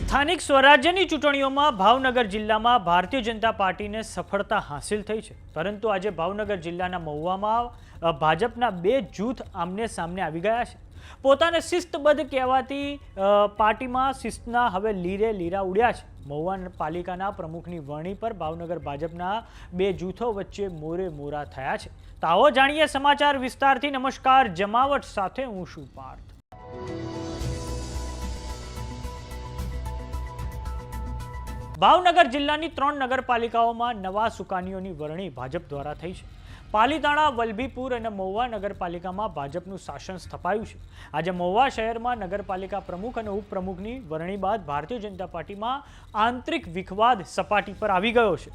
સ્થાનિક સ્વરાજ્યની ચૂંટણીઓમાં ભાવનગર જિલ્લામાં ભારતીય જનતા પાર્ટીને સફળતા હાંસિલ થઈ છે, પરંતુ આજે ભાવનગર જિલ્લાના મહુવામાં ભાજપના બે જૂથ આમને સામને આવી ગયા છે. પોતાને શિસ્તબદ્ધ કહેવાતી પાર્ટીમાં શિસ્તના હવે લીરે લીરા ઉડ્યા છે. મહુવા પાલિકાના પ્રમુખની વરણી પર ભાવનગર ભાજપના બે જૂથો વચ્ચે મોરે મોરા થયા છે. તો આવો જાણીએ સમાચાર વિસ્તારથી. નમસ્કાર, જમાવટ સાથે હું છું પાર્થ. ભાવનગર જિલ્લાની 3 નગરપાલિકાઓમાં નવા સુકાનીઓની વરણી ભાજપ દ્વારા થઈ છે. પાલીતાણા, વલભીપુર અને મહુવા નગરપાલિકામાં ભાજપનું શાસન સ્થપાયું છે. આજે મહુવા શહેરમાં નગરપાલિકા પ્રમુખ અને ઉપપ્રમુખની વરણી બાદ ભારતીય જનતા પાર્ટીમાં આંતરિક વિખવાદ સપાટી પર આવી ગયો છે.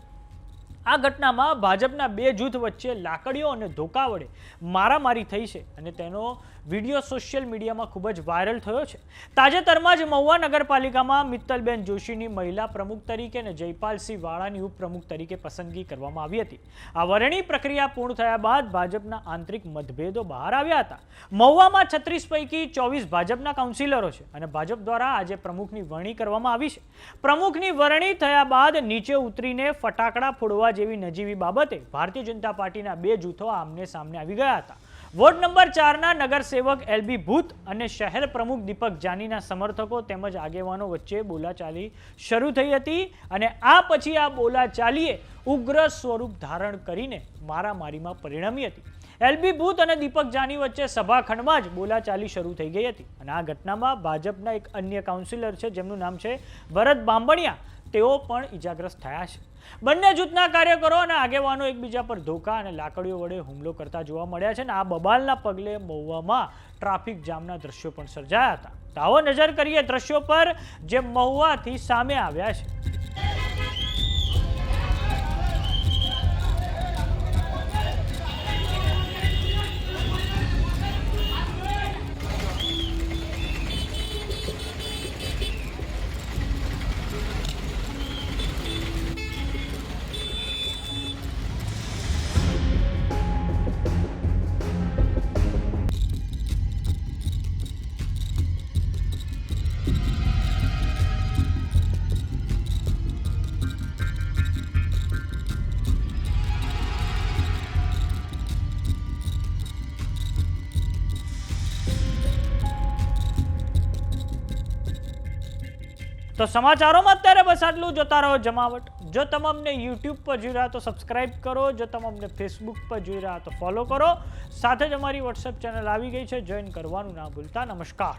આ ઘટનામાં ભાજપના બે જૂથ વચ્ચે લાકડીઓ અને ધોકા વડે મારામારી થઈ છે અને તેનો વિડીયો સોશિયલ મીડિયામાં ખૂબ જ વાયરલ થયો છે. તાજેતરમાં જ મહુવા નગરપાલિકામાં મિત્તલબેન જોશીની મહિલા પ્રમુખ તરીકે અને જયપાલસિંહ વાળાની ઉપપ્રમુખ તરીકે પસંદગી કરવામાં આવી હતી. આ વરણી પ્રક્રિયા પૂર્ણ થયા બાદ ભાજપના આંતરિક મતભેદો બહાર આવ્યા હતા. મહુવામાં 36 પૈકી 24 ભાજપના કાઉન્સિલરો છે અને ભાજપ દ્વારા આજે પ્રમુખની વરણી કરવામાં આવી છે. પ્રમુખની વરણી થયા બાદ નીચે ઉતરીને ફટાકડા ફોડવા જેવી નજીવી બાબતે ભારતીય જનતા પાર્ટીના બે જૂથો આમને સામને આવી ગયા હતા. વોર્ડ નંબર 4ના નગરસેવક એલબી ભૂત અને શહેર પ્રમુખ દીપક જાનીના સમર્થકો તેમજ આગેવાનો વચ્ચે બોલાચાલી શરૂ થઈ હતી અને આ પછી આ બોલાચાલીએ ઉગ્ર સ્વરૂપ ધારણ કરીને મારામારીમાં પરિણમી હતી. એલબી ભૂત અને દીપક જાની વચ્ચે સભાખંડમાં જ બોલાચાલી શરૂ થઈ ગઈ હતી અને આ ઘટનામાં ભાજપના એક અન્ય કાઉન્સિલર છે, જેમનું નામ છે ભરત બાંભણિયા, તેઓ પણ ઈજાગ્રસ્ત થયા છે. બંને જૂથના કાર્યકરો અને આગેવાનો એકબીજા પર ધોકા અને લાકડીઓ વડે હુમલો કરતા જોવા મળ્યા છે અને આ બબાલના પગલે મહુવામાં ટ્રાફિક જામના દ્રશ્યો પણ સર્જાયા હતા. તો આવો નજર કરીએ દ્રશ્યો પર જે મહુવાથી સામે આવ્યા છે. તો સમાચારોમાં અત્યારે બસ આટલું. જોતા રહો જમાવટ. જો તમે અમને યુટ્યુબ પર જોઈ રહ્યા તો સબસ્ક્રાઇબ કરો, જો તમે અમને ફેસબુક પર જોઈ રહ્યા તો ફોલો કરો. સાથે જ અમારી વોટ્સએપ ચેનલ આવી ગઈ છે, જોઈન કરવાનું ના ભૂલતા. નમસ્કાર.